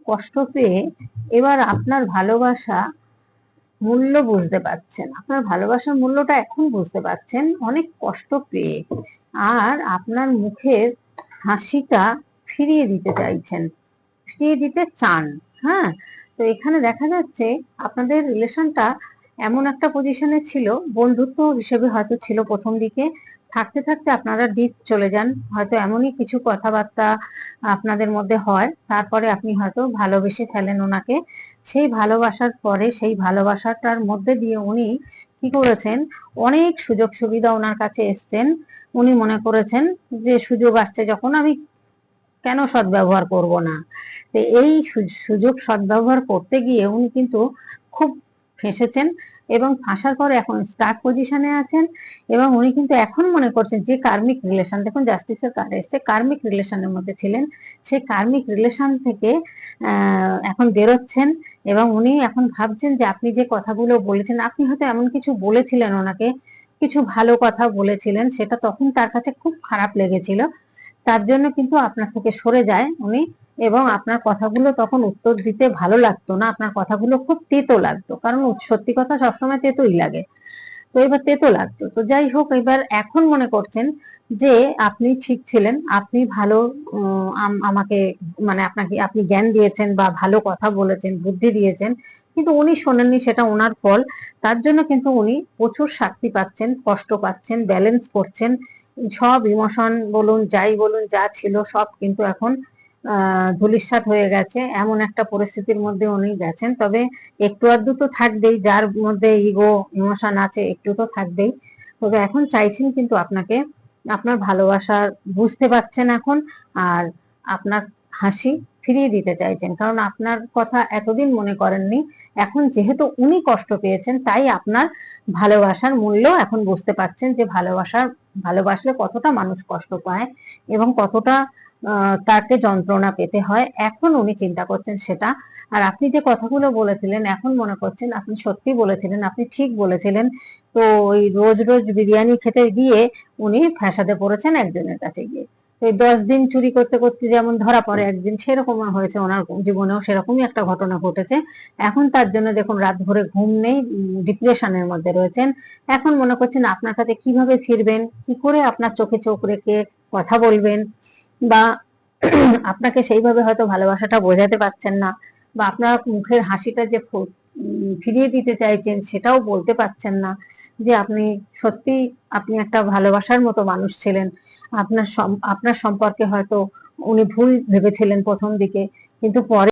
কষ্ট পেয়ে এবার আপনার ভালোবাসা মূল্য বুঝতে পারছেন, আপনার ভালোবাসার মূল্যটা এখন বুঝতে পারছেন অনেক কষ্ট পেয়ে, আর আপনার মুখের হাসিটা ফিরিয়ে দিতে চাইছেন, ফিরিয়ে দিতে চান। হ্যাঁ, তো এখানে দেখা যাচ্ছে আপনাদের রিলেশনটা এমন একটা পজিশনে ছিল, বন্ধুত্ব হিসেবে হয়তো ছিল প্রথম দিকে, থাকতে থাকতে আপনারা ডিপ চলে যান, হয়তো এমনই কিছু কথাবার্তা আপনাদের মধ্যে হয়, তারপরে আপনি হয়তো ভালোবেসে ফেলেন ওনাকে। সেই ভালোবাসার পরে সেই ভালোবাসাটার মধ্যে দিয়ে উনি কি করেছেন, অনেক সুযোগ সুবিধা ওনার কাছে এসছেন। উনি মনে করেছেন যে সুযোগ আসছে যখন, আমি কেন সদ্ব্যবহার করব না। তো এই সুযোগ সদ্ব্যবহার করতে গিয়ে উনি কিন্তু খুব ফেঁসেছেন, এবং ফাঁসার পরে এখন স্টার্ট পজিশনে আছেন। এবং উনি কিন্তু এখন মনে করছেন যে কার্মিক রিলেশন, দেখুন জাস্টিসের কার্ড এসছে, কার্মিক রিলেশনের মধ্যে ছিলেন, সেই কার্মিক রিলেশন থেকে এখন বেরোচ্ছেন। এবং উনি এখন ভাবছেন যে আপনি যে কথাগুলো বলেছেন, আপনি হয়তো এমন কিছু বলেছিলেন ওনাকে, কিছু ভালো কথা বলেছিলেন, সেটা তখন তার কাছে খুব খারাপ লেগেছিল, তার জন্য কিন্তু আপনার থেকে সরে যায় উনি। এবং আপনার কথাগুলো তখন উত্তর দিতে ভালো লাগতো না, আপনার কথাগুলো খুব তেতো লাগতো, কারণ সত্যি কথা সবসময় তেতোই লাগে। তো এবার তেতো লাগতো, তো যাই হোক, এবার এখন মনে করছেন যে আপনি ঠিক ছিলেন, আপনি ভালো আমাকে মানে আপনাকে আপনি জ্ঞান দিয়েছেন বা ভালো কথা বলেছেন, বুদ্ধি দিয়েছেন, কিন্তু উনি শোনেননি, সেটা ওনার ফল। তার জন্য কিন্তু উনি প্রচুর শাস্তি পাচ্ছেন, কষ্ট পাচ্ছেন, ব্যালেন্স করছেন, সব ইমোশন বলুন, যাই বলুন, যা ছিল সব কিন্তু এখন ধূলিসাৎ হয়ে গেছে, এমন একটা পরিস্থিতির মধ্যে উনি গেছেন। তবে একটু আধটু তো থাকবেই, যার মধ্যে ইগো ইমোশন আছে একটু তো থাকবেই। তবে এখন চাইছেন কিন্তু আপনাকে, আপনার ভালোবাসা বুঝতে পারছেন এখন, আর আপনার হাসি ফিরিয়ে দিতে চাইছেন, কারণ আপনার কথা এতদিন মনে করেননি। এখন যেহেতু উনি কষ্ট পেয়েছেন, তাই আপনার ভালোবাসার মূল্য এখন বুঝতে পারছেন, যে ভালোবাসলে কতটা মানুষ কষ্ট পায় এবং কতটা তাকে যন্ত্রণা পেতে হয়, এখন উনি চিন্তা করছেন সেটা। আর আপনি যে কথাগুলো বলেছিলেন, এখন মনে করছেন আপনি সত্যি বলেছিলেন, আপনি ঠিক বলেছিলেন। তো ওই রোজ রোজ বিরিয়ানি খেতে গিয়ে উনি ফ্যাসাদে পড়েছেন একজনের কাছে গিয়ে। তো 10 দিন চুরি করতে করতে যেমন ধরা পড়ে একদিন, সেরকম হয়েছে ওনার জীবনেও, সেরকমই একটা ঘটনা ঘটেছে। এখন তার জন্য দেখুন রাত ভরে ঘুম নেই, ডিপ্রেশনের মধ্যে রয়েছেন। এখন মনে করছেন আপনার কাছে কিভাবে ফিরবেন, কি করে আপনার চোখে চোখ রেখে কথা বলবেন, বা আপনাকে সেইভাবে হয়তো ভালোবাসাটা বোঝাতে পারছেন না, বা আপনার মুখের হাসিটা যে ফিরিয়ে দিতে চাইছেন সেটাও বলতে পারছেন না, যে আপনি সত্যি আপনি একটা ভালোবাসার মতো মানুষ ছিলেন। আপনার সম্পর্কে হয়তো উনি ভুল ভেবেছিলেন প্রথম দিকে, কিন্তু পরে